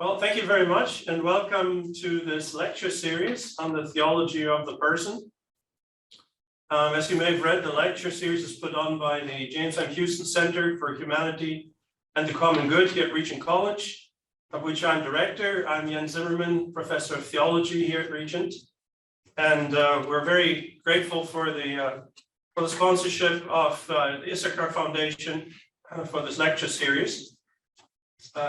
Well, thank you very much, and welcome to this lecture series on the theology of the person. As you may have read, the lecture series is put on by the James M. Houston Center for Humanity and the Common Good here at Regent College, of which I'm director. I'm Jens Zimmerman, professor of theology here at Regent, and we're very grateful for the sponsorship of the Issachar Foundation for this lecture series.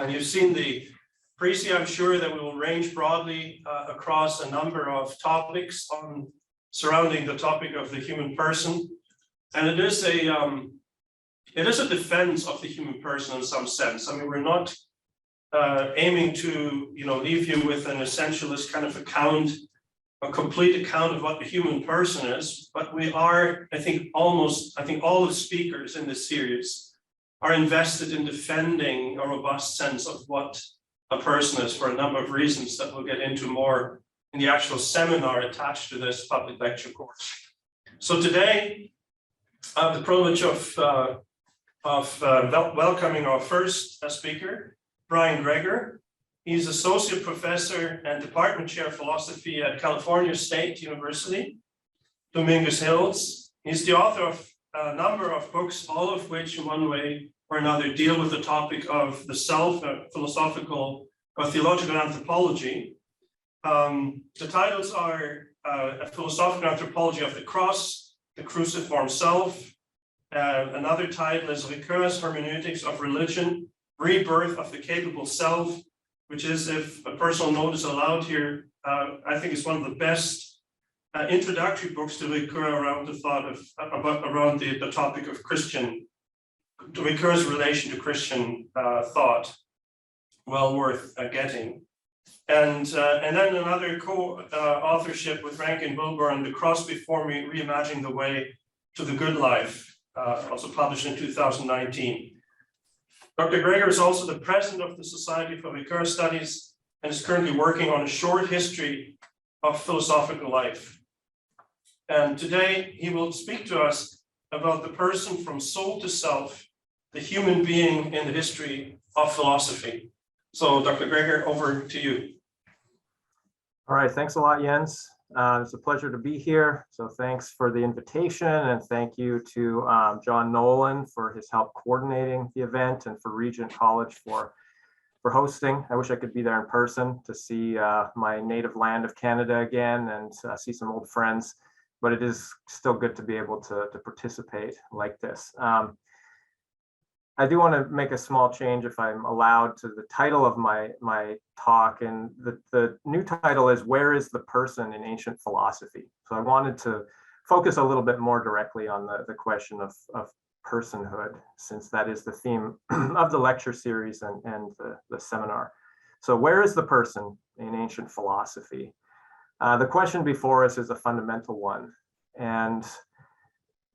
You've seen the Preci, I'm sure that we will range broadly across a number of topics surrounding the topic of the human person, and it is a defense of the human person in some sense. I mean, we're not aiming to leave you with an essentialist kind of account, a complete account of what the human person is, but we are, I think all the speakers in this series are invested in defending a robust sense of what a person is for a number of reasons that we'll get into more in the actual seminar attached to this public lecture course. So today, I have the privilege of welcoming our first speaker, Brian Gregor. He's associate professor and department chair of philosophy at California State University, Dominguez Hills. He's the author of a number of books, all of which in one way or another deal with the topic of the self, philosophical or theological anthropology. The titles are A Philosophical Anthropology of the Cross, the Cruciform Self. Another title is Ricoeur's Hermeneutics of Religion, Rebirth of the Capable Self, which is, if a personal note is allowed here, I think it's one of the best introductory books to Ricoeur around the thought of around the topic of Ricoeur's relation to Christian thought, well worth getting. And then another co-authorship with Rankin, Wilbourne, The Cross Before Me, Reimagining the Way to the Good Life, also published in 2019. Dr. Gregor is also the president of the Society for Ricoeur Studies and is currently working on a short history of philosophical life. And today he will speak to us about the person from soul to self, the human being in the history of philosophy. So Dr. Gregor, over to you. All right, thanks a lot, Jens. It's a pleasure to be here. So thanks for the invitation, and thank you to John Nolan for his help coordinating the event, and for Regent College for hosting. I wish I could be there in person to see my native land of Canada again and see some old friends, but it is still good to be able to participate like this. I do want to make a small change, if I'm allowed, to the title of my talk, and the new title is Where is the Person in Ancient Philosophy? So I wanted to focus a little bit more directly on the question of personhood, since that is the theme of the lecture series and the seminar. So where is the person in ancient philosophy? The question before us is a fundamental one, and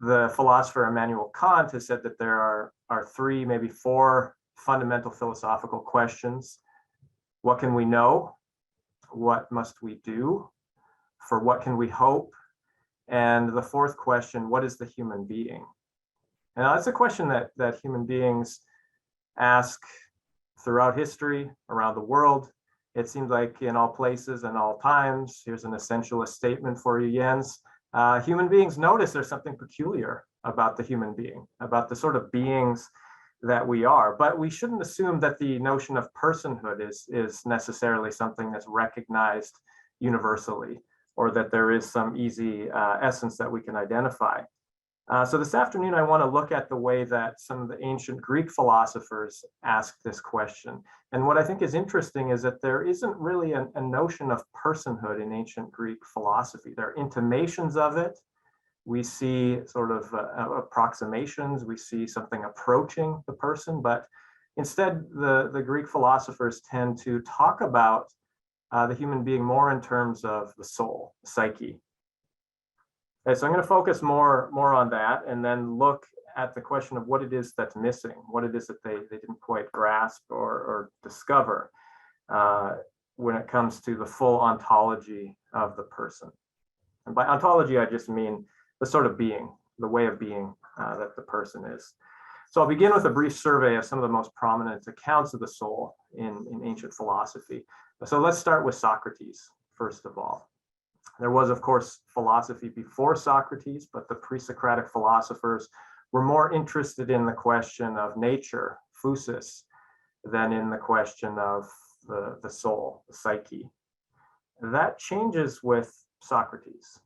the philosopher Immanuel Kant has said that there are three, maybe four fundamental philosophical questions. What can we know? What must we do? For what can we hope? And the fourth question, what is the human being? And that's a question that human beings ask throughout history, around the world. It seems like in all places and all times. Here's an essentialist statement for you, Jens. Human beings notice there's something peculiar about the human being, about the sort of beings that we are. But we shouldn't assume that the notion of personhood is necessarily something that's recognized universally, or that there is some easy essence that we can identify. So this afternoon, I want to look at the way that some of the ancient Greek philosophers asked this question. And what I think is interesting is that there isn't really a notion of personhood in ancient Greek philosophy. There are intimations of it. We see sort of approximations. We see something approaching the person, but instead, the Greek philosophers tend to talk about the human being more in terms of the soul, the psyche. Okay, so I'm going to focus more on that, and then look at the question of what it is that's missing, what it is that they didn't quite grasp or discover when it comes to the full ontology of the person. And by ontology, I just mean the sort of being, the way of being that the person is. So I'll begin with a brief survey of some of the most prominent accounts of the soul in ancient philosophy. So let's start with Socrates, first of all. There was, of course, philosophy before Socrates, but the pre-Socratic philosophers were more interested in the question of nature, physis, than in the question of the soul, the psyche. That changes with Socrates.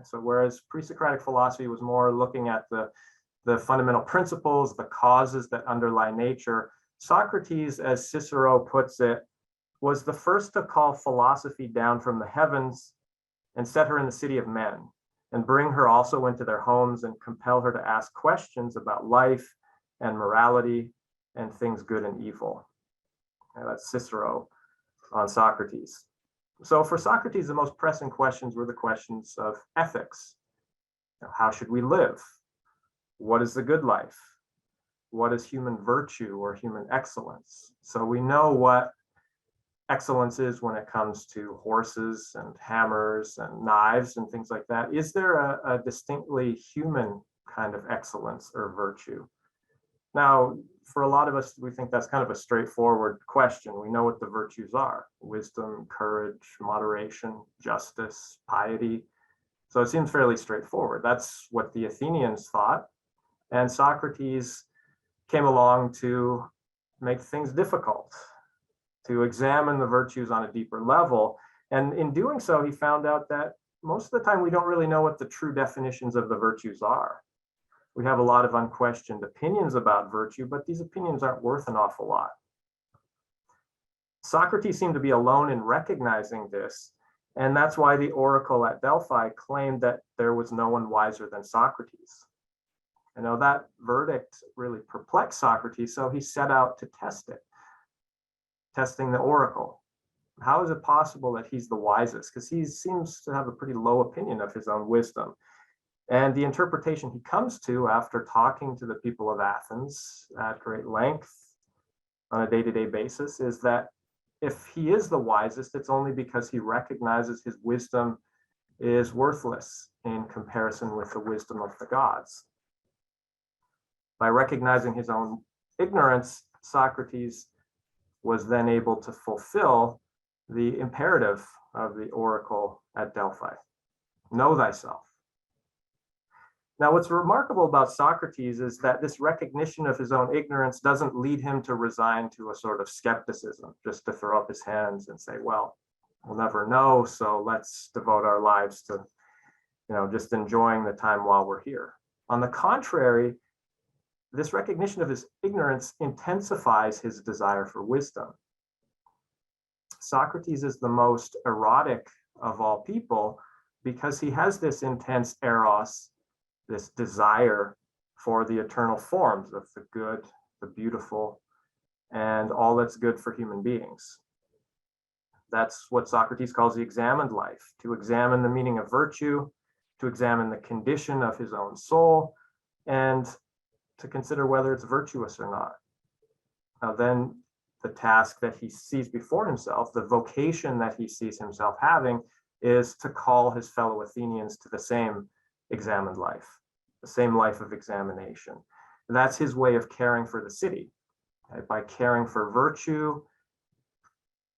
So whereas pre-Socratic philosophy was more looking at the fundamental principles, the causes that underlie nature, Socrates, as Cicero puts it, was the first to call philosophy down from the heavens and set her in the city of men, and bring her also into their homes and compel her to ask questions about life and morality and things good and evil. And that's Cicero on Socrates. So for Socrates, the most pressing questions were the questions of ethics. How should we live? What is the good life? What is human virtue or human excellence? So we know what excellence is when it comes to horses and hammers and knives and things like that. Is there a distinctly human kind of excellence or virtue? Now, for a lot of us, we think that's kind of a straightforward question. We know what the virtues are: wisdom, courage, moderation, justice, piety. So it seems fairly straightforward. That's what the Athenians thought. And Socrates came along to make things difficult, to examine the virtues on a deeper level. And in doing so, he found out that most of the time we don't really know what the true definitions of the virtues are. We have a lot of unquestioned opinions about virtue, but these opinions aren't worth an awful lot. Socrates seemed to be alone in recognizing this, and that's why the oracle at Delphi claimed that there was no one wiser than Socrates. You know, that verdict really perplexed Socrates, so he set out to test it, testing the oracle. How is it possible that he's the wisest? Because he seems to have a pretty low opinion of his own wisdom. And the interpretation he comes to after talking to the people of Athens at great length on a day-to-day basis is that if he is the wisest, it's only because he recognizes his wisdom is worthless in comparison with the wisdom of the gods. By recognizing his own ignorance, Socrates was then able to fulfill the imperative of the oracle at Delphi: know thyself. Now, what's remarkable about Socrates is that this recognition of his own ignorance doesn't lead him to resign to a sort of skepticism, just to throw up his hands and say, well, we'll never know, so let's devote our lives to, just enjoying the time while we're here. On the contrary, this recognition of his ignorance intensifies his desire for wisdom. Socrates is the most erotic of all people because he has this intense eros, this desire for the eternal forms of the good, the beautiful, and all that's good for human beings. That's what Socrates calls the examined life: to examine the meaning of virtue, to examine the condition of his own soul, and to consider whether it's virtuous or not. Now then, the task that he sees before himself, the vocation that he sees himself having, is to call his fellow Athenians to the same examined life, the same life of examination. And that's his way of caring for the city. Okay? By caring for virtue,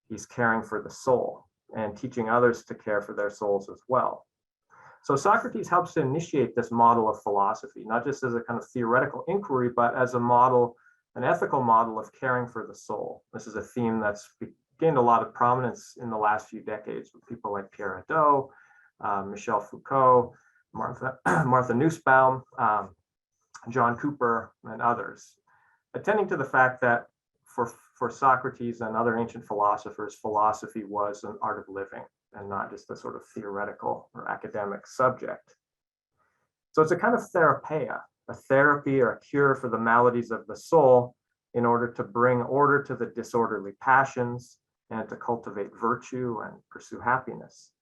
he's caring for the soul and teaching others to care for their souls as well. So Socrates helps to initiate this model of philosophy, not just as a kind of theoretical inquiry, but as a model, an ethical model of caring for the soul. This is a theme that's gained a lot of prominence in the last few decades with people like Pierre Hadot, Michel Foucault, Martha Nussbaum, John Cooper, and others, attending to the fact that for Socrates and other ancient philosophers, philosophy was an art of living and not just a sort of theoretical or academic subject. So it's a kind of therapia, a therapy or a cure for the maladies of the soul in order to bring order to the disorderly passions and to cultivate virtue and pursue happiness.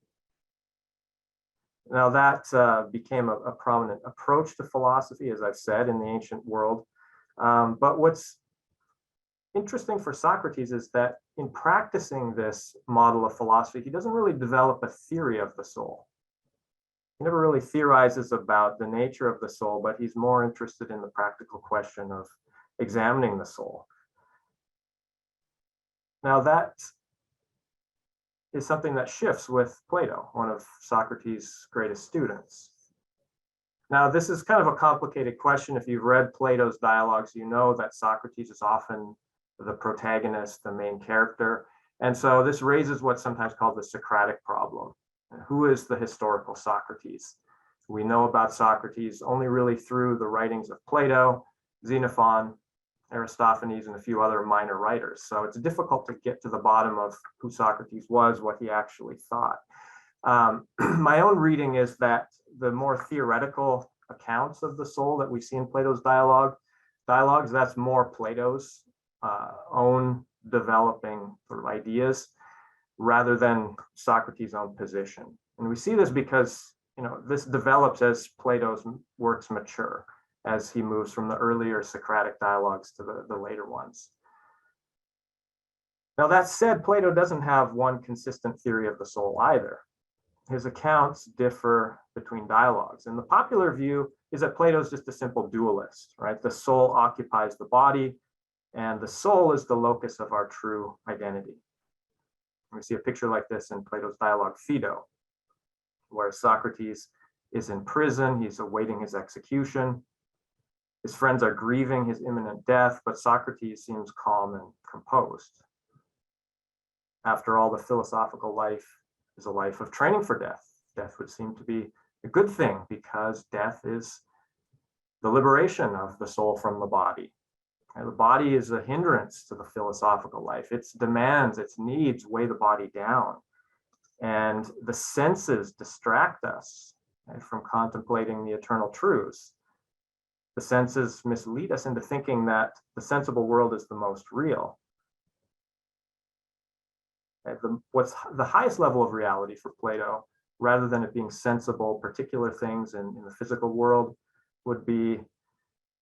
Now that became a prominent approach to philosophy, as I've said, in the ancient world. But what's interesting for Socrates is that in practicing this model of philosophy, he doesn't really develop a theory of the soul. He never really theorizes about the nature of the soul, but he's more interested in the practical question of examining the soul. Now that is something that shifts with Plato, one of Socrates' greatest students. Now, this is kind of a complicated question. If you've read Plato's dialogues, you know that Socrates is often the protagonist, the main character. And so this raises what's sometimes called the Socratic problem. Who is the historical Socrates? We know about Socrates only really through the writings of Plato, Xenophon, Aristophanes, and a few other minor writers. So it's difficult to get to the bottom of who Socrates was, what he actually thought. My own reading is that the more theoretical accounts of the soul that we see in Plato's dialogues, that's more Plato's own developing sort of ideas rather than Socrates' own position. And we see this because, this develops as Plato's works mature, as he moves from the earlier Socratic dialogues to the later ones. Now, that said, Plato doesn't have one consistent theory of the soul either. His accounts differ between dialogues. And the popular view is that Plato is just a simple dualist, right? The soul occupies the body, and the soul is the locus of our true identity. We see a picture like this in Plato's dialogue Phaedo, where Socrates is in prison, he's awaiting his execution. His friends are grieving his imminent death, but Socrates seems calm and composed. After all, the philosophical life is a life of training for death. Death would seem to be a good thing because death is the liberation of the soul from the body. And the body is a hindrance to the philosophical life. Its demands, its needs weigh the body down. And the senses distract us, right, from contemplating the eternal truths. The senses mislead us into thinking that the sensible world is the most real. What's the highest level of reality for Plato, rather than it being sensible, particular things in the physical world, would be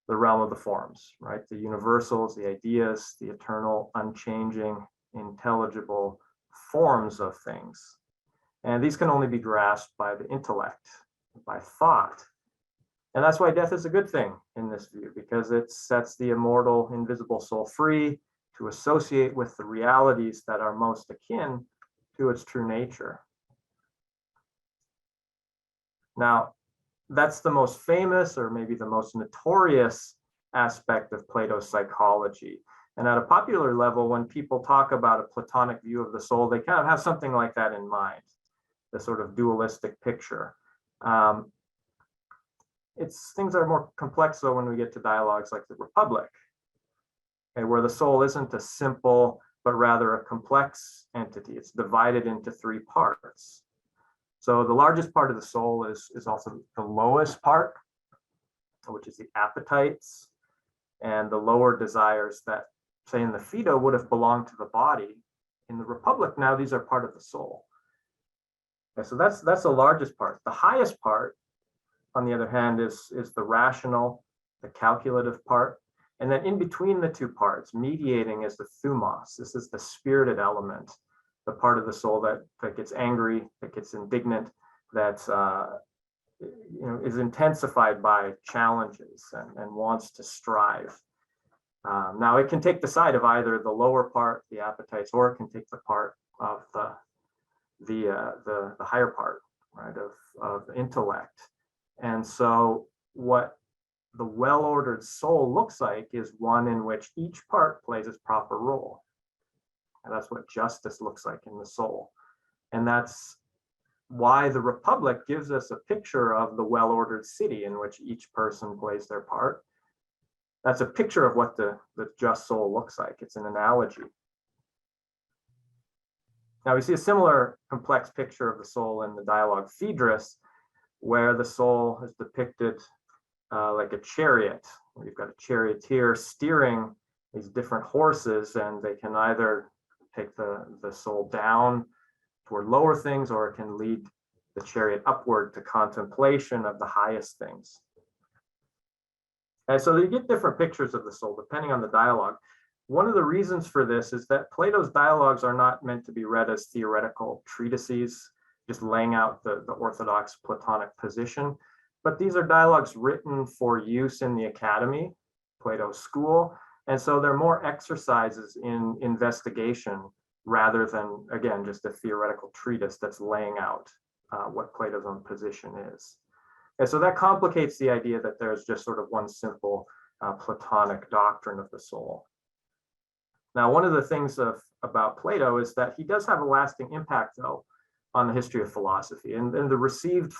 the realm of the forms, right? The universals, the ideas, the eternal, unchanging, intelligible forms of things. And these can only be grasped by the intellect, by thought. And that's why death is a good thing in this view, because it sets the immortal, invisible soul free to associate with the realities that are most akin to its true nature. Now, that's the most famous, or maybe the most notorious aspect of Plato's psychology. And at a popular level, when people talk about a Platonic view of the soul, they kind of have something like that in mind, the sort of dualistic picture. Things are more complex though when we get to dialogues like the Republic, okay, where the soul isn't a simple, but rather a complex entity. It's divided into three parts. So the largest part of the soul is also the lowest part, which is the appetites, and the lower desires that, say in the Phaedo, would have belonged to the body. In the Republic now, these are part of the soul. Okay, so that's the largest part. The highest part, on the other hand, is the rational, the calculative part. And then in between the two parts, mediating, is the thumos. This is the spirited element, the part of the soul that gets angry, that gets indignant, that is intensified by challenges and wants to strive. Now it can take the side of either the lower part, the appetites, or it can take the part of the higher part, right, of intellect. And so what the well-ordered soul looks like is one in which each part plays its proper role. And that's what justice looks like in the soul. And that's why the Republic gives us a picture of the well-ordered city in which each person plays their part. That's a picture of what the just soul looks like. It's an analogy. Now we see a similar complex picture of the soul in the dialogue Phaedrus, where the soul is depicted like a chariot. You've got a charioteer steering these different horses, and they can either take the soul down toward lower things, or it can lead the chariot upward to contemplation of the highest things. And so you get different pictures of the soul depending on the dialogue. One of the reasons for this is that Plato's dialogues are not meant to be read as theoretical treatises. just laying out the orthodox Platonic position. But these are dialogues written for use in the academy, Plato's school. And so they're more exercises in investigation rather than, again, just a theoretical treatise that's laying out what Plato's own position is. And so that complicates the idea that there's just sort of one simple Platonic doctrine of the soul. Now, one of the things about Plato is that he does have a lasting impact, though, on the history of philosophy. And the received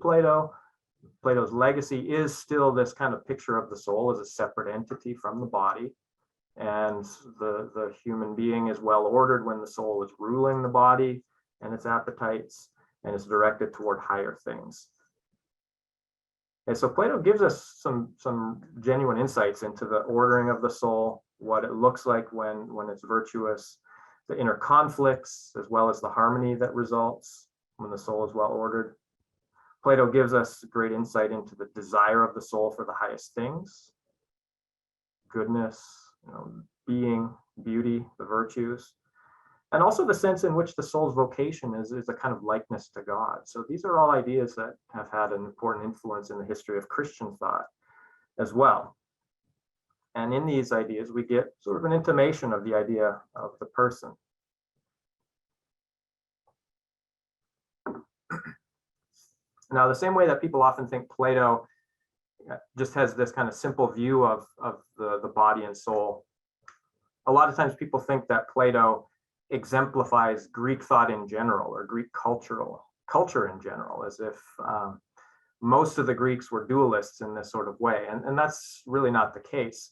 Plato's legacy is still this kind of picture of the soul as a separate entity from the body. And the human being is well ordered when the soul is ruling the body and its appetites and is directed toward higher things. And so Plato gives us some genuine insights into the ordering of the soul, what it looks like when it's virtuous, the inner conflicts, as well as the harmony that results when the soul is well ordered. Plato gives us great insight into the desire of the soul for the highest things, goodness, being, beauty, the virtues, and also the sense in which the soul's vocation is a kind of likeness to God. So these are all ideas that have had an important influence in the history of Christian thought as well. And in these ideas, we get sort of an intimation of the idea of the person. Now, the same way that people often think Plato just has this kind of simple view of the body and soul, a lot of times people think that Plato exemplifies Greek thought in general, or Greek culture in general, as if most of the Greeks were dualists in this sort of way. And that's really not the case.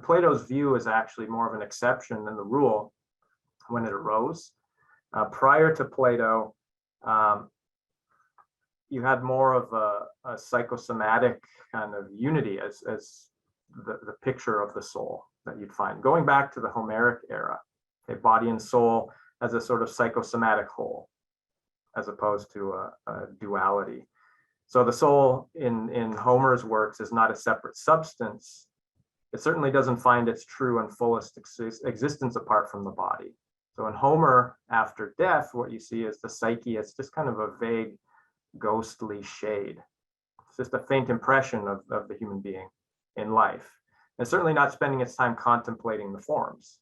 Plato's view is actually more of an exception than the rule when it arose. Prior to Plato, you had more of a psychosomatic kind of unity as the picture of the soul that you'd find. Going back to the Homeric era, body and soul as a sort of psychosomatic whole, as opposed to a duality. So the soul in Homer's works is not a separate substance. It certainly doesn't find its true and fullest existence apart from the body. So in Homer, after death, what you see is the psyche. It's just kind of a vague, ghostly shade. It's just a faint impression of the human being in life, and certainly not spending its time contemplating the forms.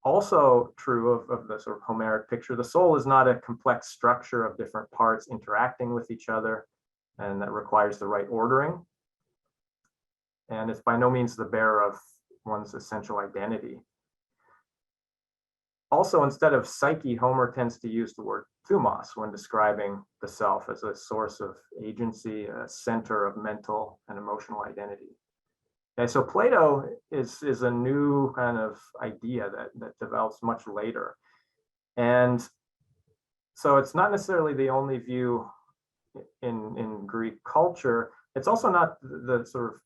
Also true of the sort of Homeric picture, the soul is not a complex structure of different parts interacting with each other, and that requires the right ordering. And it's by no means the bearer of one's essential identity. Also, instead of psyche, Homer tends to use the word thumos when describing the self as a source of agency, a center of mental and emotional identity. Okay, so Plato is a new kind of idea that develops much later. And so it's not necessarily the only view in Greek culture. It's also not the sort of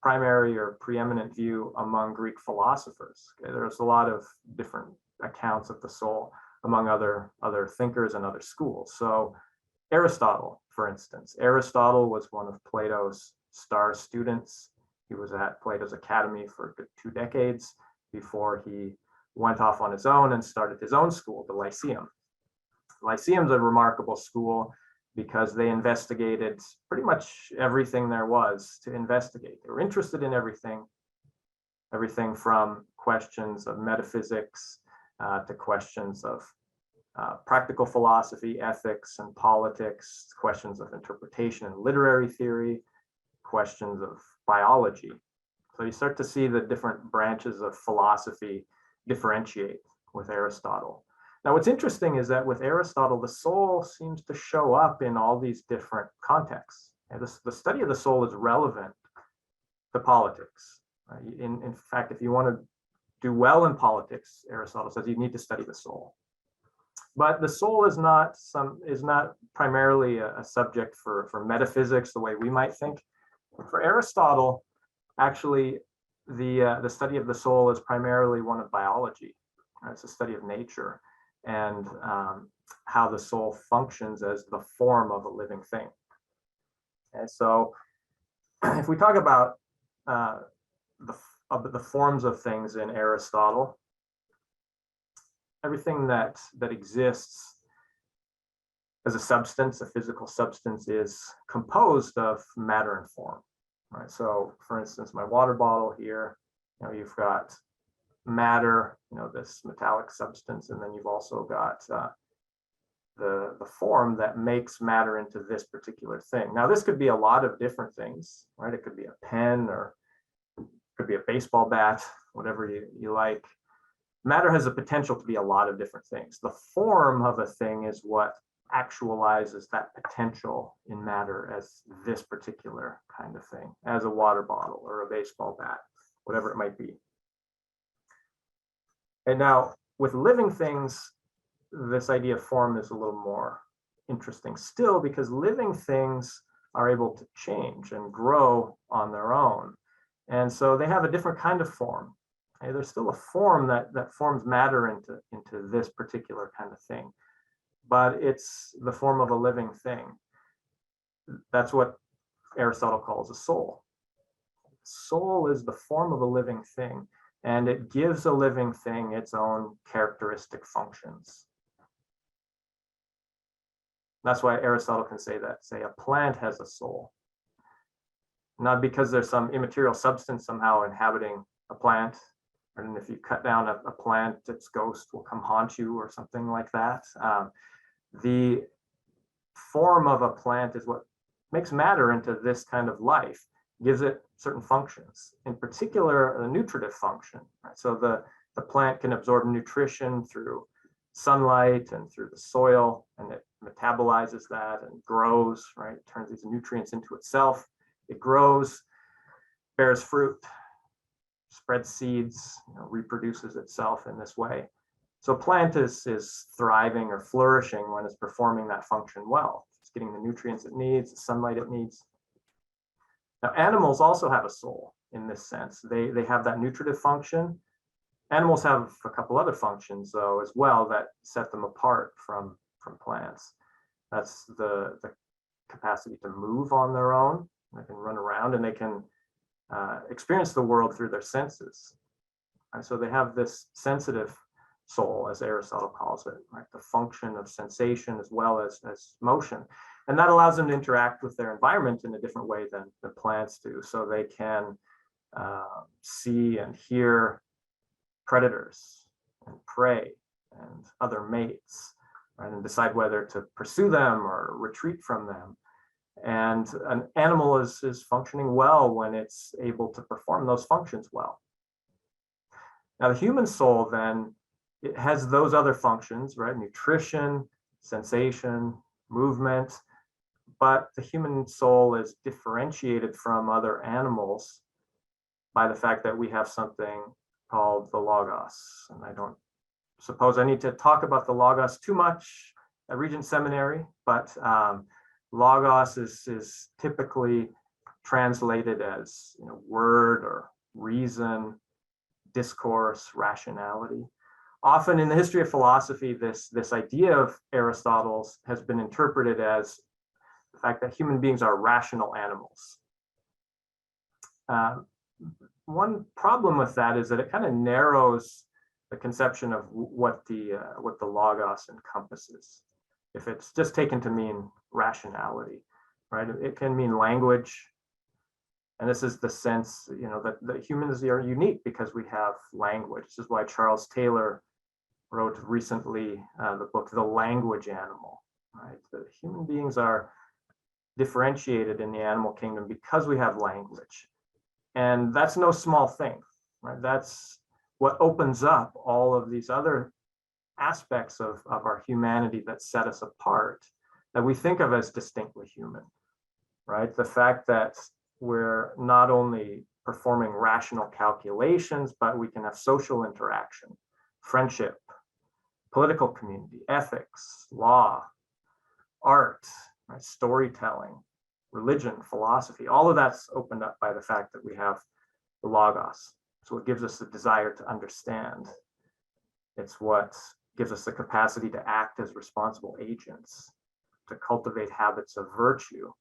primary or preeminent view among Greek philosophers. Okay, there's a lot of different accounts of the soul among other thinkers and other schools. So Aristotle, for instance, Aristotle was one of Plato's star students. He was at Plato's academy for 2 decades before he went off on his own and started his own school, the Lyceum. Lyceum's a remarkable school because they investigated pretty much everything there was to investigate. They were interested in everything from questions of metaphysics to questions of practical philosophy, ethics, and politics, questions of interpretation and literary theory, questions of biology. So you start to see the different branches of philosophy differentiate with Aristotle. Now, what's interesting is that with Aristotle, the soul seems to show up in all these different contexts. And the study of the soul is relevant to politics. In fact, if you want to do well in politics, Aristotle says you need to study the soul. But the soul is not primarily a subject for metaphysics the way we might think. For Aristotle, actually, the study of the soul is primarily one of biology. It's a study of nature and how the soul functions as the form of a living thing. And so if we talk about the forms of things in Aristotle, everything that exists as a substance, a physical substance, is composed of matter and form, right? So for instance, my water bottle here, you've got matter, this metallic substance, and then you've also got the form that makes matter into this particular thing. Now, this could be a lot of different things, right? It could be a pen, or it could be a baseball bat, whatever you like. Matter has the potential to be a lot of different things. The form of a thing is what actualizes that potential in matter as this particular kind of thing, as a water bottle or a baseball bat, whatever it might be. And now with living things, this idea of form is a little more interesting still, because living things are able to change and grow on their own. And so they have a different kind of form. Okay? There's still a form that forms matter into this particular kind of thing, but it's the form of a living thing. That's what Aristotle calls a soul. Soul is the form of a living thing, and it gives a living thing its own characteristic functions. That's why Aristotle can say that, say, a plant has a soul. Not because there's some immaterial substance somehow inhabiting a plant, and if you cut down a plant, its ghost will come haunt you or something like that. The form of a plant is what makes matter into this kind of life, gives it certain functions, in particular, a nutritive function. Right? So the plant can absorb nutrition through sunlight and through the soil, and it metabolizes that and grows, right? It turns these nutrients into itself. It grows, bears fruit, spreads seeds, reproduces itself in this way. So plant is thriving or flourishing when it's performing that function well. It's getting the nutrients it needs, the sunlight it needs. Now, animals also have a soul in this sense. They have that nutritive function. Animals have a couple other functions, though, as well, that set them apart from plants. That's the capacity to move on their own. They can run around, and they can experience the world through their senses. And so they have this sensitive soul, as Aristotle calls it, right? The function of sensation as well as motion. And that allows them to interact with their environment in a different way than the plants do. So they can see and hear predators and prey and other mates, right? And decide whether to pursue them or retreat from them. And an animal is functioning well when it's able to perform those functions well. Now, the human soul then, it has those other functions, right? Nutrition, sensation, movement, but the human soul is differentiated from other animals by the fact that we have something called the logos. And I don't suppose I need to talk about the logos too much at Regent Seminary, but logos is typically translated as word or reason, discourse, rationality. Often in the history of philosophy, this idea of Aristotle's has been interpreted as the fact that human beings are rational animals. One problem with that is that it kind of narrows the conception of what the logos encompasses. If it's just taken to mean rationality, right? It can mean language. And this is the sense, that humans are unique because we have language. This is why Charles Taylor wrote recently the book, The Language Animal, right? The human beings are differentiated in the animal kingdom because we have language. And that's no small thing, right? That's what opens up all of these other aspects of our humanity that set us apart, that we think of as distinctly human, right? The fact that we're not only performing rational calculations, but we can have social interaction, friendship, political community, ethics, law, art, right? Storytelling, religion, philosophy, all of that's opened up by the fact that we have the logos. So it gives us the desire to understand. It's what gives us the capacity to act as responsible agents, to cultivate habits of virtue,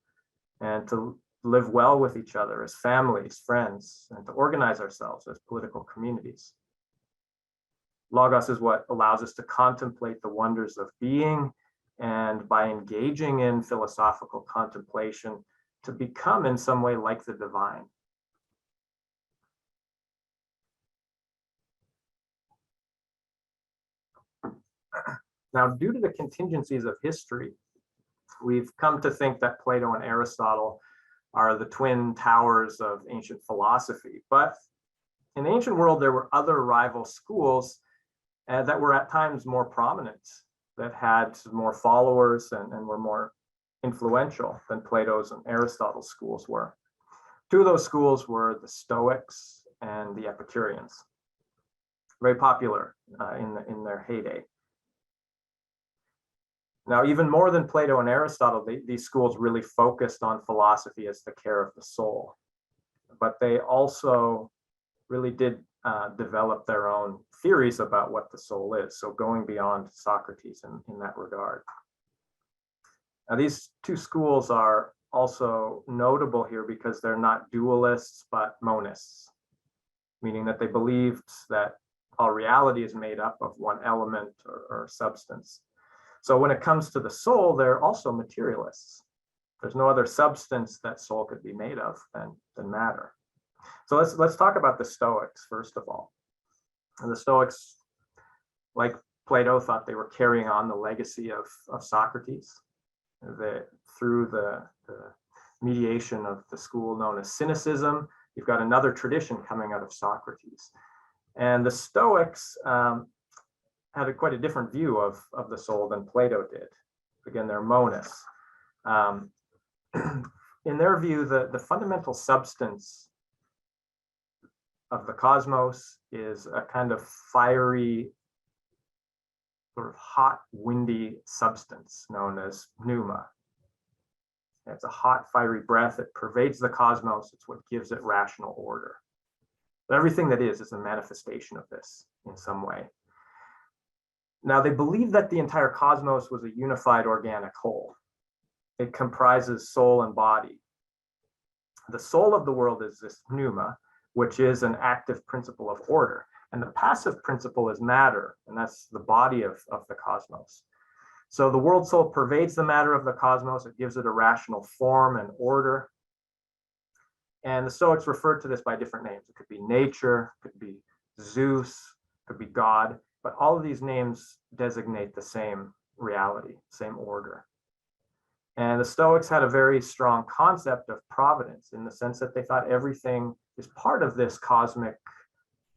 and to live well with each other as families, friends, and to organize ourselves as political communities. Logos is what allows us to contemplate the wonders of being and by engaging in philosophical contemplation to become in some way like the divine. Now, due to the contingencies of history, we've come to think that Plato and Aristotle are the twin towers of ancient philosophy. But in the ancient world, there were other rival schools that were at times more prominent, that had more followers and were more influential than Plato's and Aristotle's schools were. Two of those schools were the Stoics and the Epicureans, very popular in their heyday. Now, even more than Plato and Aristotle, these schools really focused on philosophy as the care of the soul. But they also really did develop their own theories about what the soul is, so going beyond Socrates in that regard. Now, these two schools are also notable here because they're not dualists, but monists, meaning that they believed that all reality is made up of one element or substance. So when it comes to the soul, they're also materialists. There's no other substance that soul could be made of than matter. So let's talk about the Stoics first of all. And the Stoics, like Plato, thought they were carrying on the legacy of Socrates. Through the mediation of the school known as Cynicism, you've got another tradition coming out of Socrates. And the Stoics had quite a different view of the soul than Plato did. Again, they're monists. In their view, the fundamental substance of the cosmos is a kind of fiery, sort of hot, windy substance known as pneuma. It's a hot, fiery breath. It pervades the cosmos. It's what gives it rational order. But everything that is a manifestation of this in some way. Now, they believe that the entire cosmos was a unified organic whole. It comprises soul and body. The soul of the world is this pneuma, which is an active principle of order. And the passive principle is matter, and that's the body of the cosmos. So the world soul pervades the matter of the cosmos. It gives it a rational form and order. And the Stoics referred to this by different names. It could be nature, it could be Zeus, it could be God. But all of these names designate the same reality, same order. And the Stoics had a very strong concept of providence in the sense that they thought everything is part of this cosmic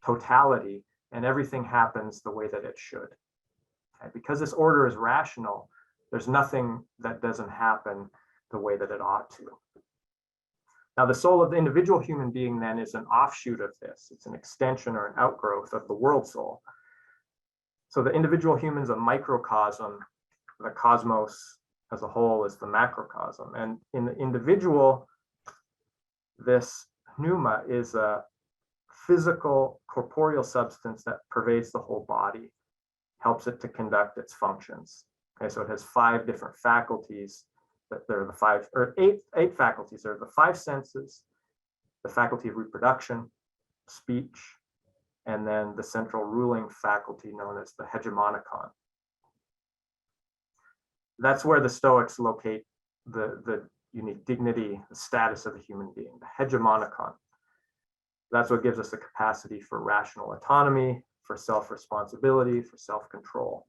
totality and everything happens the way that it should. Okay? Because this order is rational, there's nothing that doesn't happen the way that it ought to. Now, the soul of the individual human being then is an offshoot of this. It's an extension or an outgrowth of the world soul. So the individual human is a microcosm. The cosmos as a whole is the macrocosm. And in the individual, this pneuma is a physical, corporeal substance that pervades the whole body, helps it to conduct its functions. Okay, so it has 5 different faculties. That there are the 5 or 8 faculties. There are the 5 senses, the faculty of reproduction, speech, and then the central ruling faculty known as the hegemonicon. That's where the Stoics locate the unique dignity, the status of a human being, the hegemonicon. That's what gives us the capacity for rational autonomy, for self-responsibility, for self-control.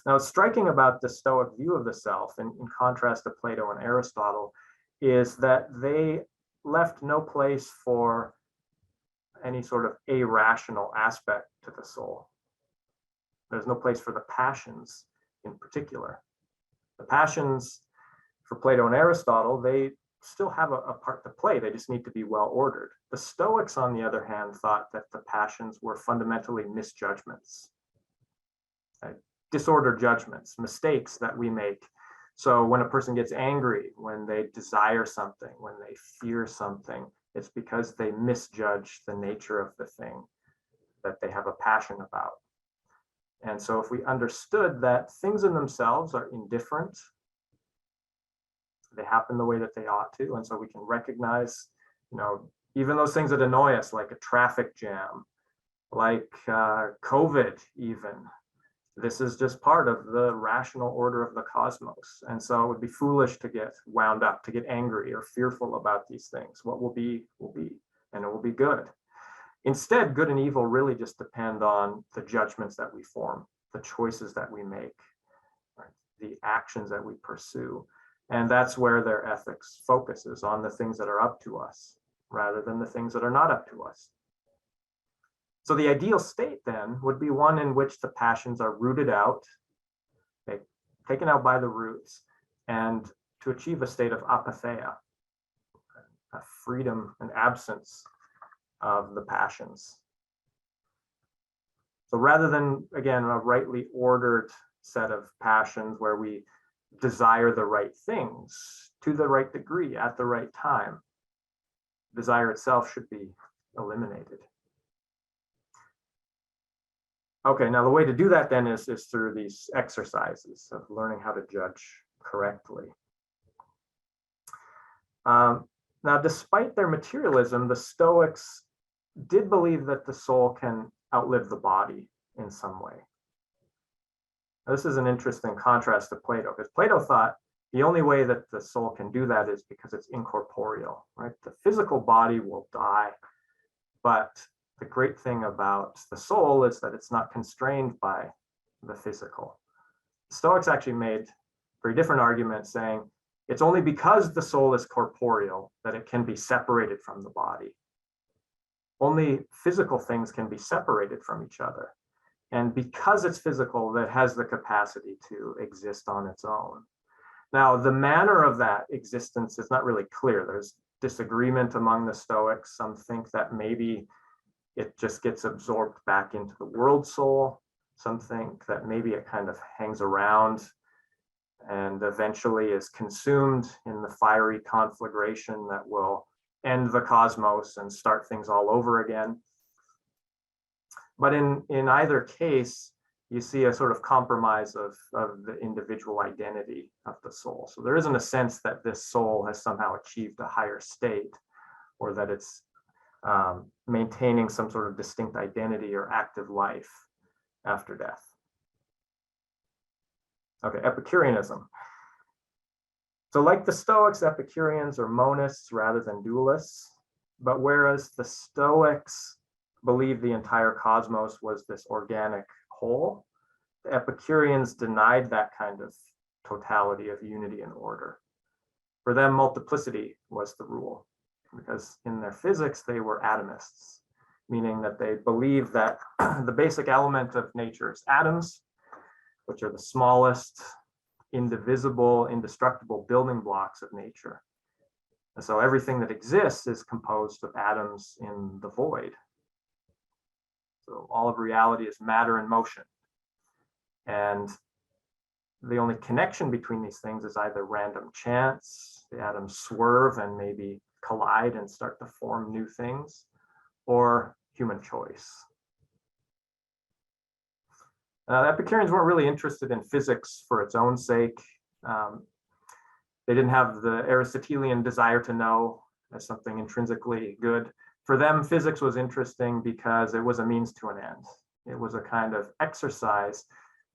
Now, what's striking about the Stoic view of the self, in contrast to Plato and Aristotle, is that they left no place for any sort of irrational aspect to the soul. There's no place for the passions in particular. The passions for Plato and Aristotle, they still have a part to play. They just need to be well ordered. The Stoics, on the other hand, thought that the passions were fundamentally misjudgments, disordered judgments, mistakes that we make. So when a person gets angry, when they desire something, when they fear something, it's because they misjudge the nature of the thing that they have a passion about. And so if we understood that things in themselves are indifferent, they happen the way that they ought to, and so we can recognize, even those things that annoy us, like a traffic jam, like COVID even, this is just part of the rational order of the cosmos. And so it would be foolish to get wound up, to get angry or fearful about these things. What will be, and it will be good. Instead, good and evil really just depend on the judgments that we form, the choices that we make, right? The actions that we pursue. And that's where their ethics focuses, on the things that are up to us, rather than the things that are not up to us. So the ideal state then would be one in which the passions are rooted out, taken out by the roots, and to achieve a state of apatheia, a freedom and absence of the passions. So rather than, again, a rightly ordered set of passions where we desire the right things to the right degree at the right time, desire itself should be eliminated. Okay, now the way to do that then is through these exercises of learning how to judge correctly. Now, despite their materialism, the Stoics did believe that the soul can outlive the body in some way. Now, this is an interesting contrast to Plato, because Plato thought the only way that the soul can do that is because it's incorporeal, right? The physical body will die, but the great thing about the soul is that it's not constrained by the physical. Stoics actually made a very different argument, saying it's only because the soul is corporeal that it can be separated from the body. Only physical things can be separated from each other. And because it's physical, that has the capacity to exist on its own. Now, the manner of that existence is not really clear. There's disagreement among the Stoics. Some think that maybe it just gets absorbed back into the world soul. Some think that maybe it kind of hangs around and eventually is consumed in the fiery conflagration that will end the cosmos and start things all over again. But in either case, you see a sort of compromise of the individual identity of the soul. So there isn't a sense that this soul has somehow achieved a higher state, or that it's maintaining some sort of distinct identity or active life after death. Okay, Epicureanism. So like the Stoics, Epicureans are monists rather than dualists. But whereas the Stoics believed the entire cosmos was this organic whole, the Epicureans denied that kind of totality of unity and order. For them, multiplicity was the rule, because in their physics, they were atomists, meaning that they believed that the basic element of nature is atoms, which are the smallest, indivisible, indestructible building blocks of nature. And so everything that exists is composed of atoms in the void. So all of reality is matter in motion. And the only connection between these things is either random chance, the atoms swerve and maybe collide and start to form new things, or human choice. The Epicureans weren't really interested in physics for its own sake. They didn't have the Aristotelian desire to know as something intrinsically good. For them, physics was interesting because it was a means to an end. It was a kind of exercise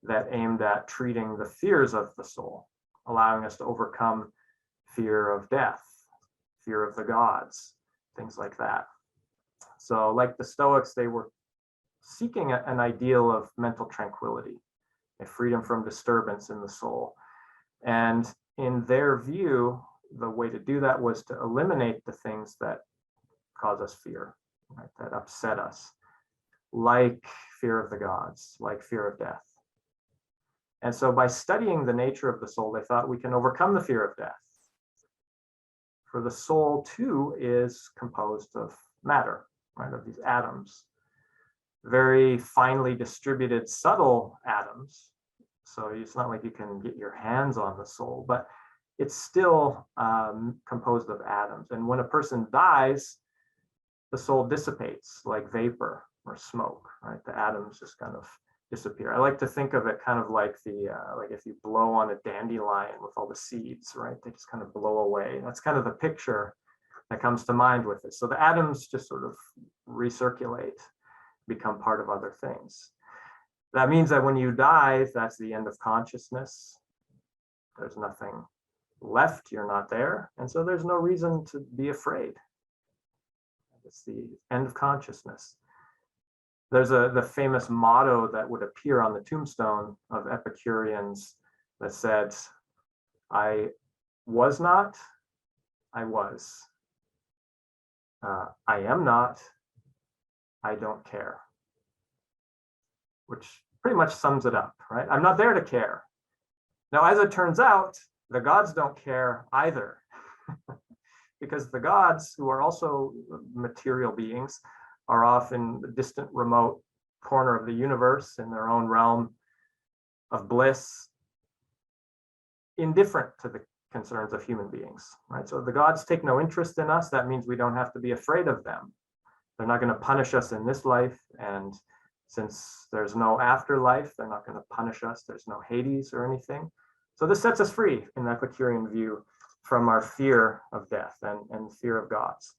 that aimed at treating the fears of the soul, allowing us to overcome fear of death, fear of the gods, things like that. So like the Stoics, they were seeking an ideal of mental tranquility, a freedom from disturbance in the soul. And in their view, the way to do that was to eliminate the things that cause us fear, right, that upset us, like fear of the gods, like fear of death. And so by studying the nature of the soul, they thought we can overcome the fear of death. For the soul too is composed of matter, right, of these atoms, very finely distributed, subtle atoms. So it's not like you can get your hands on the soul, but it's still composed of atoms. And when a person dies, the soul dissipates like vapor or smoke, right? The atoms just kind of disappear. I like to think of it kind of like like if you blow on a dandelion with all the seeds, right? They just kind of blow away. That's kind of the picture that comes to mind with it. So the atoms just sort of recirculate, become part of other things. That means that when you die, that's the end of consciousness. There's nothing left, you're not there. And so there's no reason to be afraid. It's the end of consciousness. There's the famous motto that would appear on the tombstone of Epicureans that said, I was not, I was. I am not, I don't care. Which pretty much sums it up, right? I'm not there to care. Now, as it turns out, the gods don't care either. Because the gods, who are also material beings, are off in the distant, remote corner of the universe in their own realm of bliss, indifferent to the concerns of human beings, right? So the gods take no interest in us. That means we don't have to be afraid of them. They're not going to punish us in this life. And since there's no afterlife, they're not going to punish us. There's no Hades or anything. So this sets us free in the Epicurean view from our fear of death and fear of gods.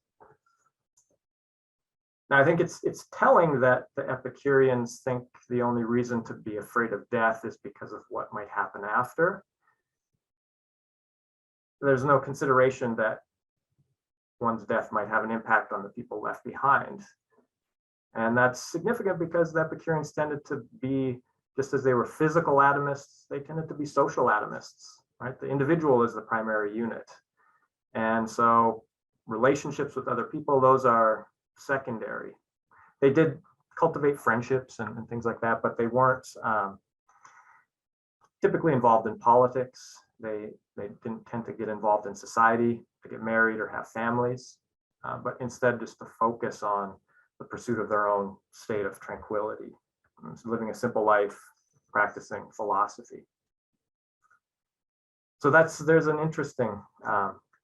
Now, I think it's telling that the Epicureans think the only reason to be afraid of death is because of what might happen after. There's no consideration that one's death might have an impact on the people left behind. And that's significant because the Epicureans tended to be, just as they were physical atomists, they tended to be social atomists, right? The individual is the primary unit. And so relationships with other people, those are secondary. They did cultivate friendships and things like that, but they weren't typically involved in politics. They didn't tend to get involved in society, to get married or have families, but instead just to focus on the pursuit of their own state of tranquility, so living a simple life, practicing philosophy. So there's an interesting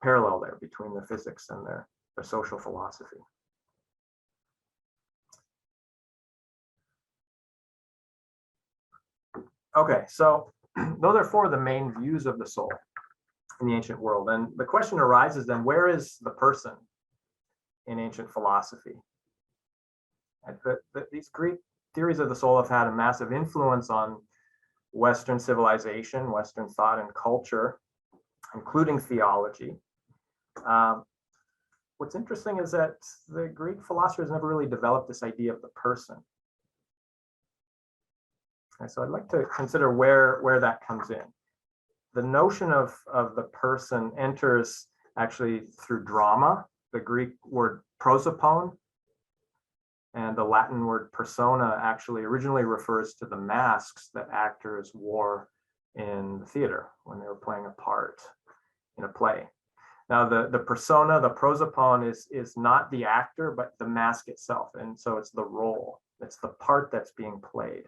parallel there between the physics and their social philosophy. Okay, so those are four of the main views of the soul in the ancient world. And the question arises then, where is the person in ancient philosophy? These Greek theories of the soul have had a massive influence on Western civilization, Western thought and culture, including theology. What's interesting is that the Greek philosophers never really developed this idea of the person. And so I'd like to consider where that comes in. The notion of the person enters actually through drama. The Greek word prosopon and the Latin word persona actually originally refers to the masks that actors wore in the theater when they were playing a part in a play. Now the persona, the prosopon is not the actor, but the mask itself. And so it's the role, it's the part that's being played.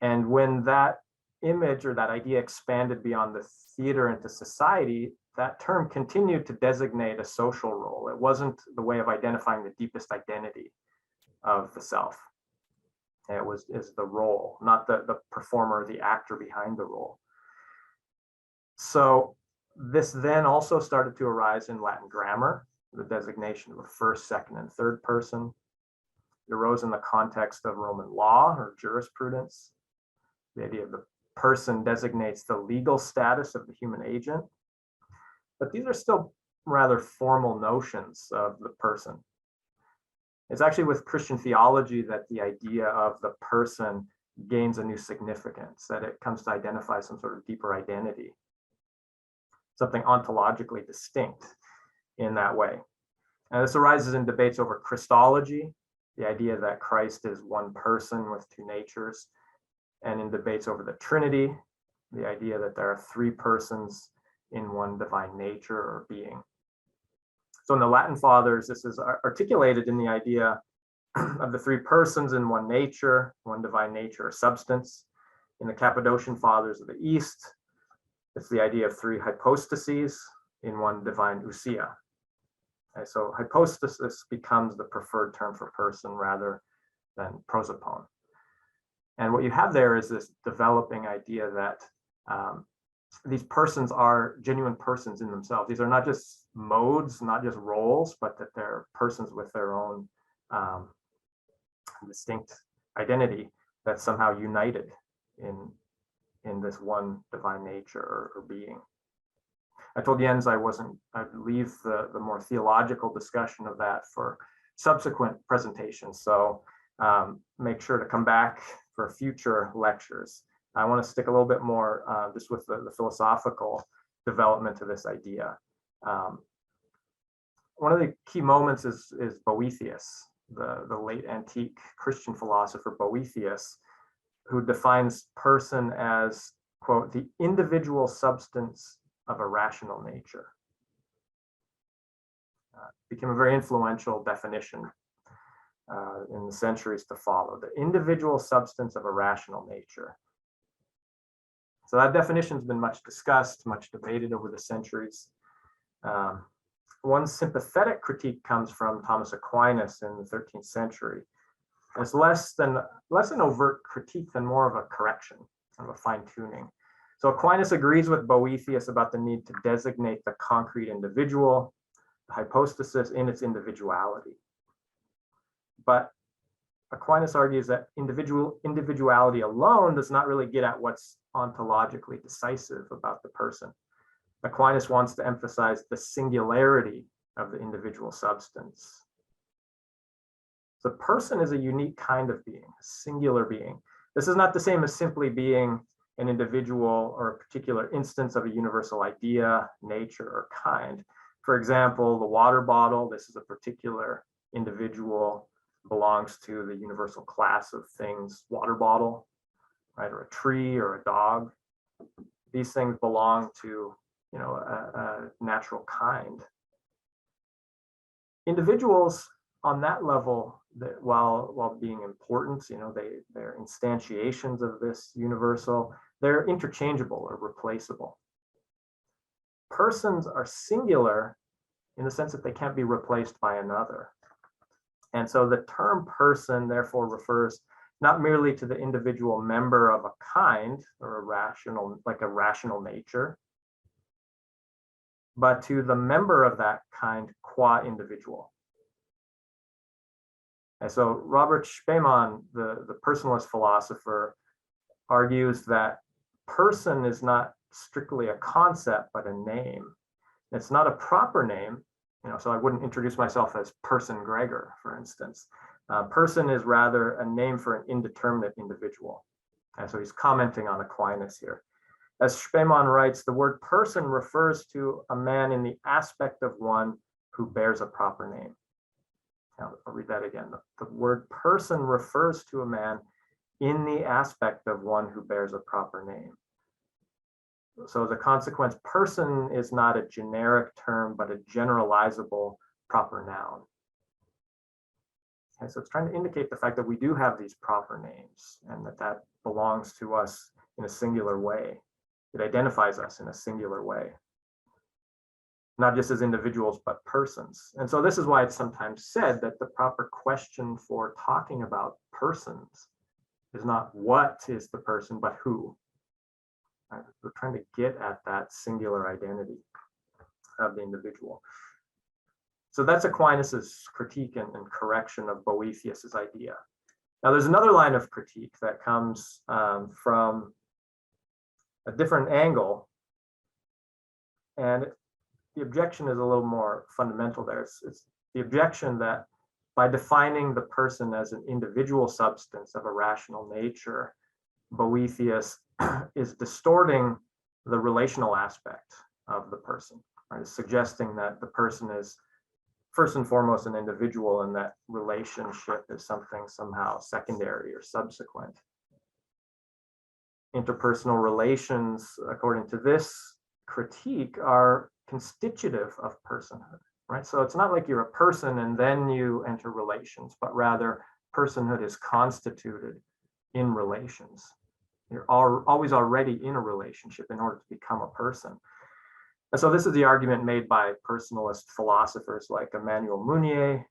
And when that image or that idea expanded beyond the theater into society, that term continued to designate a social role. It wasn't the way of identifying the deepest identity of the self. Is the role, not the performer, the actor behind the role. So this then also started to arise in Latin grammar, the designation of a first, second, and third person. It arose in the context of Roman law or jurisprudence. The idea of the person designates the legal status of the human agent. But these are still rather formal notions of the person. It's actually with Christian theology that the idea of the person gains a new significance, that it comes to identify some sort of deeper identity, something ontologically distinct in that way. And this arises in debates over Christology, the idea that Christ is one person with two natures, and in debates over the Trinity, the idea that there are three persons in one divine nature or being. So in the Latin fathers, this is articulated in the idea of the three persons in one nature, one divine nature or substance. In the Cappadocian fathers of the East, it's the idea of three hypostases in one divine ousia. Okay, so hypostasis becomes the preferred term for person rather than prosopon. And what you have there is this developing idea that these persons are genuine persons in themselves. These are not just modes, not just roles, but that they're persons with their own distinct identity that's somehow united in this one divine nature or being. I told Jens I'd leave the more theological discussion of that for subsequent presentations. So make sure to come back for future lectures. I want to stick a little bit more just with the philosophical development of this idea. One of the key moments is Boethius, the late antique Christian philosopher Boethius, who defines person as, quote, the individual substance of a rational nature. Became a very influential definition in the centuries to follow, the individual substance of a rational nature. So that definition has been much discussed, much debated over the centuries. One sympathetic critique comes from Thomas Aquinas in the 13th century. It's less an overt critique than more of a correction, kind of a fine-tuning. So Aquinas agrees with Boethius about the need to designate the concrete individual, the hypostasis in its individuality. But Aquinas argues that individuality alone does not really get at what's ontologically decisive about the person. Aquinas wants to emphasize the singularity of the individual substance. The person is a unique kind of being, a singular being. This is not the same as simply being an individual or a particular instance of a universal idea, nature, or kind. For example, the water bottle, this is a particular individual, belongs to the universal class of things, water bottle, right, or a tree or a dog. These things belong to, a natural kind. Individuals on that level, that while being important, they're instantiations of this universal, they're interchangeable or replaceable. Persons are singular in the sense that they can't be replaced by another. And so the term person therefore refers not merely to the individual member of a kind or a rational nature, but to the member of that kind qua individual. And so Robert Spemann, the personalist philosopher, argues that person is not strictly a concept, but a name. It's not a proper name, so I wouldn't introduce myself as person Gregor, for instance. Person is rather a name for an indeterminate individual. And so he's commenting on Aquinas here. As Spemann writes, the word person refers to a man in the aspect of one who bears a proper name. Now, I'll read that again. The word person refers to a man in the aspect of one who bears a proper name. So as a consequence, person is not a generic term, but a generalizable proper noun. Okay, so it's trying to indicate the fact that we do have these proper names and that belongs to us in a singular way. It identifies us in a singular way, not just as individuals, but persons. And so this is why it's sometimes said that the proper question for talking about persons is not what is the person, but who. Right? We're trying to get at that singular identity of the individual. So that's Aquinas's critique and correction of Boethius's idea. Now there's another line of critique that comes from a different angle, and the objection is a little more fundamental there. It's the objection that by defining the person as an individual substance of a rational nature, Boethius is distorting the relational aspect of the person, right? It's suggesting that the person is first and foremost an individual and that relationship is something somehow secondary or subsequent. Interpersonal relations, according to this critique, are constitutive of personhood, right? So it's not like you're a person and then you enter relations, but rather personhood is constituted in relations. You're always already in a relationship in order to become a person. And so this is the argument made by personalist philosophers like Emmanuel Mounier,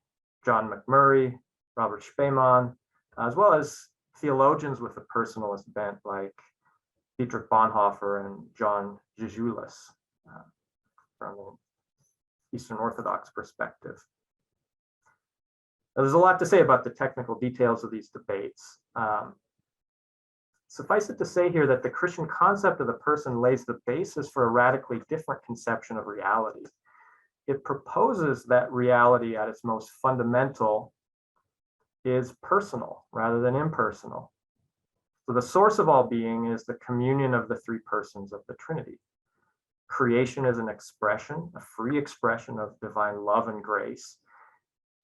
John McMurray, Robert Spemann, as well as theologians with a personalist bent like Dietrich Bonhoeffer and John Jejulis from an Eastern Orthodox perspective. Now, there's a lot to say about the technical details of these debates. Suffice it to say here that the Christian concept of the person lays the basis for a radically different conception of reality. It proposes that reality at its most fundamental is personal rather than impersonal. So the source of all being is the communion of the three persons of the Trinity. Creation is an expression, a free expression of divine love and grace.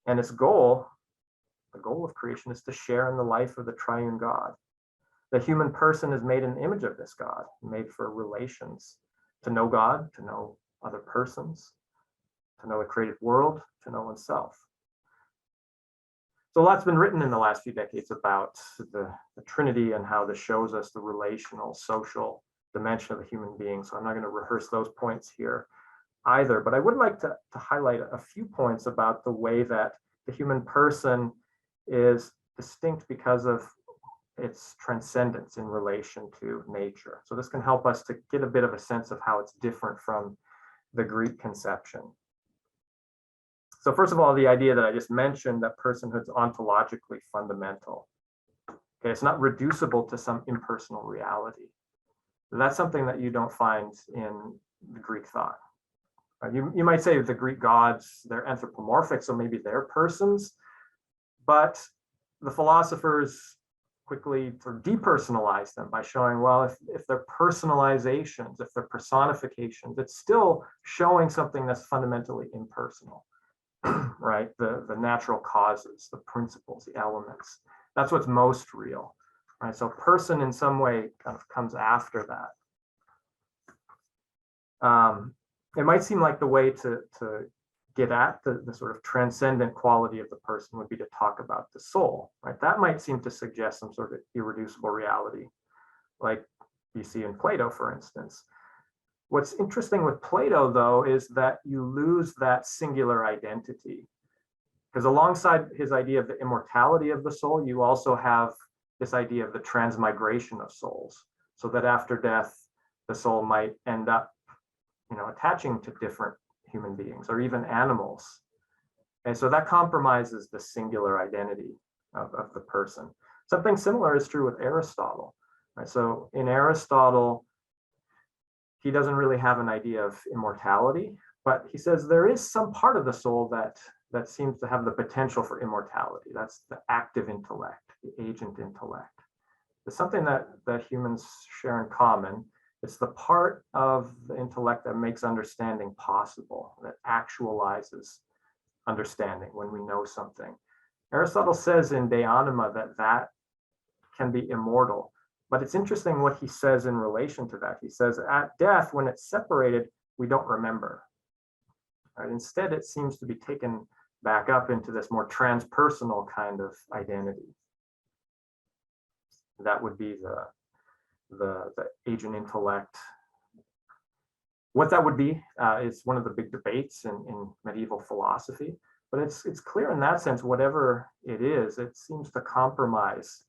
And its goal, the goal of creation, is to share in the life of the triune God. The human person is made in the image of this God, made for relations, to know God, to know other persons, to know the created world, to know oneself. So a lot's been written in the last few decades about the Trinity and how this shows us the relational, social dimension of the human being. So I'm not going to rehearse those points here either, but I would like to highlight a few points about the way that the human person is distinct because of its transcendence in relation to nature. So this can help us to get a bit of a sense of how it's different from the Greek conception. So first of all, the idea that I just mentioned, that personhood is ontologically fundamental. Okay, it's not reducible to some impersonal reality. That's something that you don't find in the Greek thought. You might say the Greek gods, they're anthropomorphic, so maybe they're persons, but the philosophers quickly sort of depersonalize them by showing, well, if they're personalizations, if they're personifications, it's still showing something that's fundamentally impersonal, right? The natural causes, the principles, the elements. That's what's most real, right? So person in some way kind of comes after that. It might seem like the way to get at the sort of transcendent quality of the person would be to talk about the soul, right? That might seem to suggest some sort of irreducible reality, like you see in Plato, for instance. What's interesting with Plato, though, is that you lose that singular identity, because alongside his idea of the immortality of the soul, you also have this idea of the transmigration of souls, so that after death, the soul might end up, attaching to different human beings or even animals. And so that compromises the singular identity of the person. Something similar is true with Aristotle, right? So in Aristotle, he doesn't really have an idea of immortality, but he says there is some part of the soul that seems to have the potential for immortality. That's the active intellect, the agent intellect. It's something that humans share in common. It's the part of the intellect that makes understanding possible, that actualizes understanding when we know something. Aristotle says in De Anima that can be immortal, but it's interesting what he says in relation to that. He says at death, when it's separated, we don't remember. Right? Instead, it seems to be taken back up into this more transpersonal kind of identity. That would be the agent intellect. What that would be is one of the big debates in medieval philosophy, but it's clear in that sense, whatever it is, it seems to compromise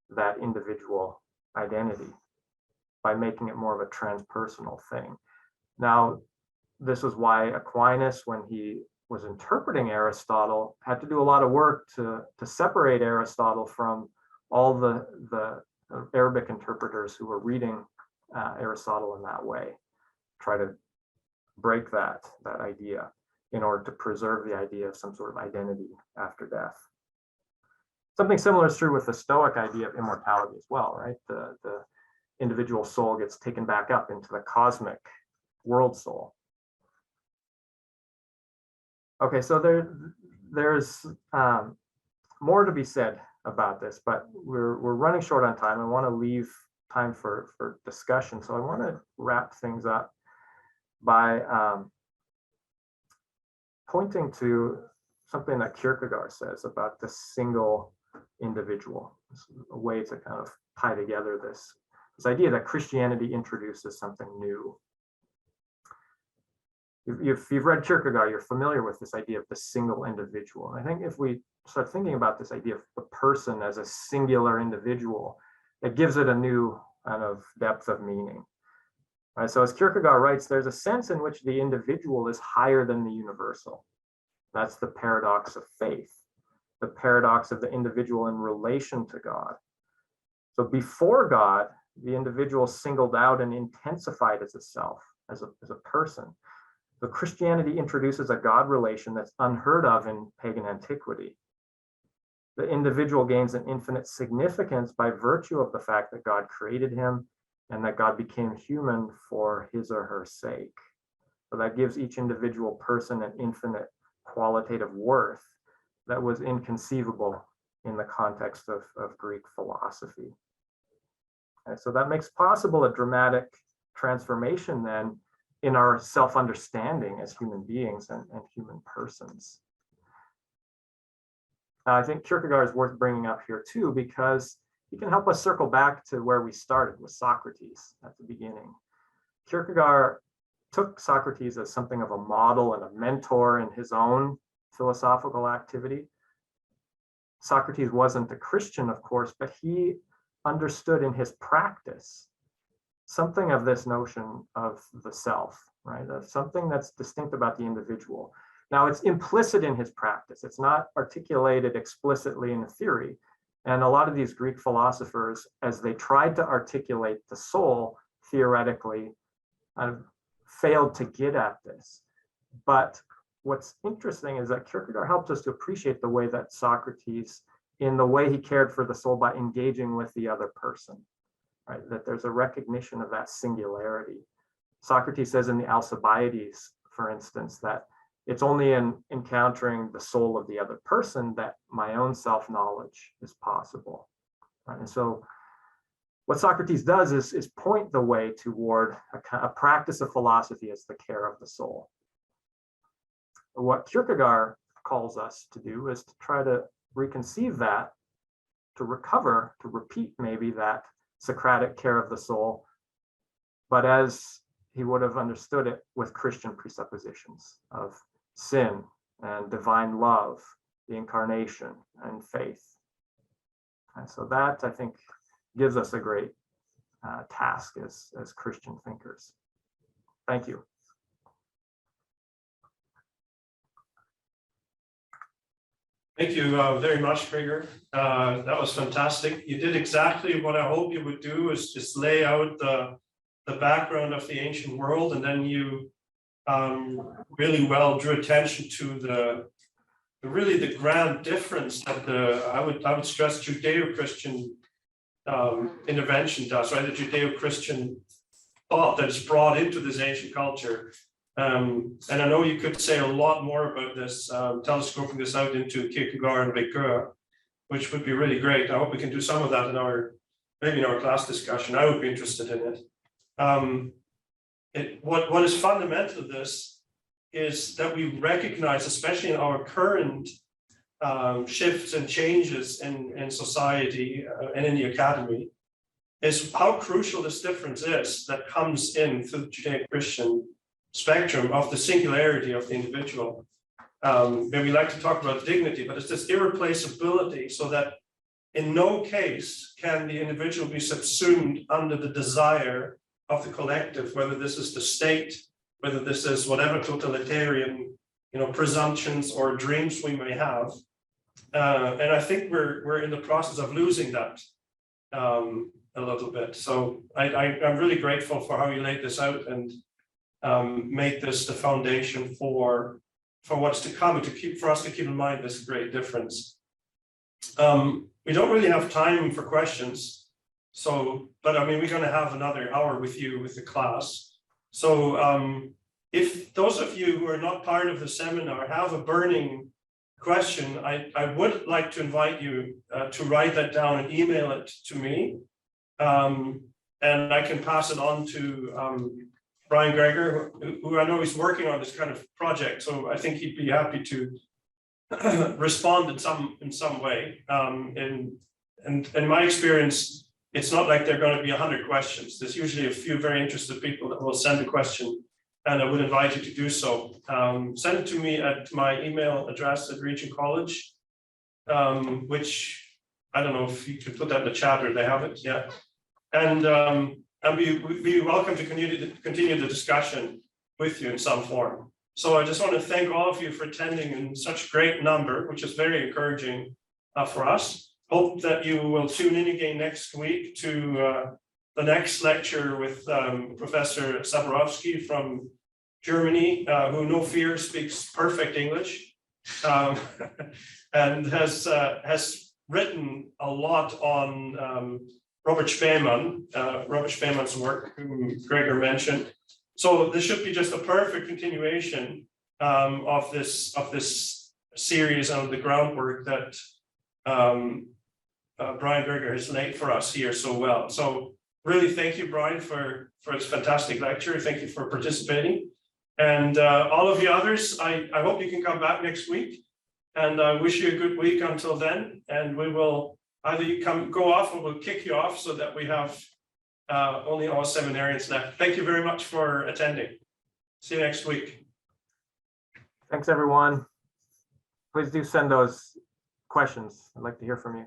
that individual identity by making it more of a transpersonal thing. Now, this is why Aquinas, when he was interpreting Aristotle, had to do a lot of work to separate Aristotle from all the Arabic interpreters who were reading Aristotle in that way, try to break that idea in order to preserve the idea of some sort of identity after death. Something similar is true with the Stoic idea of immortality as well, right? The individual soul gets taken back up into the cosmic world soul. Okay, so there's more to be said about this, but we're running short on time. I want to leave time for discussion. So I want to wrap things up by pointing to something that Kierkegaard says about the single individual. It's a way to kind of tie together this idea that Christianity introduces something new. If you've read Kierkegaard, you're familiar with this idea of the single individual. And I think if we start thinking about this idea of the person as a singular individual, it gives it a new kind of depth of meaning. Right? So as Kierkegaard writes, there's a sense in which the individual is higher than the universal. That's the paradox of faith, the paradox of the individual in relation to God. So before God, the individual singled out and intensified as a self, as a person. So Christianity introduces a God relation that's unheard of in pagan antiquity. The individual gains an infinite significance by virtue of the fact that God created him and that God became human for his or her sake. So that gives each individual person an infinite qualitative worth that was inconceivable in the context of Greek philosophy. And so that makes possible a dramatic transformation then in our self-understanding as human beings and human persons. I think Kierkegaard is worth bringing up here too, because he can help us circle back to where we started with Socrates at the beginning. Kierkegaard took Socrates as something of a model and a mentor in his own philosophical activity. Socrates wasn't a Christian, of course, but he understood in his practice something of this notion of the self, right? Of something that's distinct about the individual. Now, it's implicit in his practice. It's not articulated explicitly in the theory. And a lot of these Greek philosophers, as they tried to articulate the soul theoretically, failed to get at this. But what's interesting is that Kierkegaard helps us to appreciate the way that Socrates, in the way he cared for the soul by engaging with the other person, right? That there's a recognition of that singularity. Socrates says in the Alcibiades, for instance, that it's only in encountering the soul of the other person that my own self-knowledge is possible. Right? And so what Socrates does is point the way toward a practice of philosophy as the care of the soul. What Kierkegaard calls us to do is to try to reconceive that, to recover, to repeat maybe that Socratic care of the soul, but as he would have understood it with Christian presuppositions of sin and divine love, the incarnation and faith. And so that, I think, gives us a great task as Christian thinkers. Thank you. Thank you very much, Gregor. That was fantastic. You did exactly what I hope you would do, is just lay out the background of the ancient world, and then you really well drew attention to the grand difference that I would stress Judeo-Christian intervention does, right? The Judeo-Christian thought that is brought into this ancient culture. And I know you could say a lot more about this, telescoping this out into Kierkegaard and Ricoeur, which would be really great. I hope we can do some of that maybe in our class discussion. I would be interested in it. What is fundamental to this is that we recognize, especially in our current shifts and changes in society and in the academy, is how crucial this difference is that comes in through the Judeo-Christian spectrum of the singularity of the individual. Maybe we like to talk about dignity, but it's this irreplaceability, so that in no case can the individual be subsumed under the desire of the collective, whether this is the state, whether this is whatever totalitarian, presumptions or dreams we may have. And I think we're in the process of losing that a little bit. So I'm really grateful for how you laid this out and make this the foundation for what's to come, and for us to keep in mind this great difference. We don't really have time for questions, but I mean, we're going to have another hour with you with the class. So if those of you who are not part of the seminar have a burning question, I would like to invite you to write that down and email it to me, and I can pass it on to Brian Gregor, who I know is working on this kind of project, so I think he'd be happy to respond in some way. And in my experience, it's not like there are going to be 100 questions. There's usually a few very interested people that will send a question, and I would invite you to do so. Send it to me at my email address at Regent College, which I don't know if you could put that in the chat, or they have it, yeah. And we'd be welcome to continue the discussion with you in some form. So I just want to thank all of you for attending in such great number, which is very encouraging for us. hope that you will tune in again next week to the next lecture with Professor Saborowski from Germany, who no fear speaks perfect English, and has written a lot on Robert Spamann's work, whom Gregor mentioned. So this should be just a perfect continuation of this series and the groundwork that Brian Gregor has laid for us here so well. So really, thank you, Brian, for this fantastic lecture. Thank you for participating. And all of you others, I hope you can come back next week. And I wish you a good week until then. And we will either you go off or we'll kick you off so that we have only all seminarians left. Thank you very much for attending. See you next week. Thanks, everyone. Please do send those questions. I'd like to hear from you.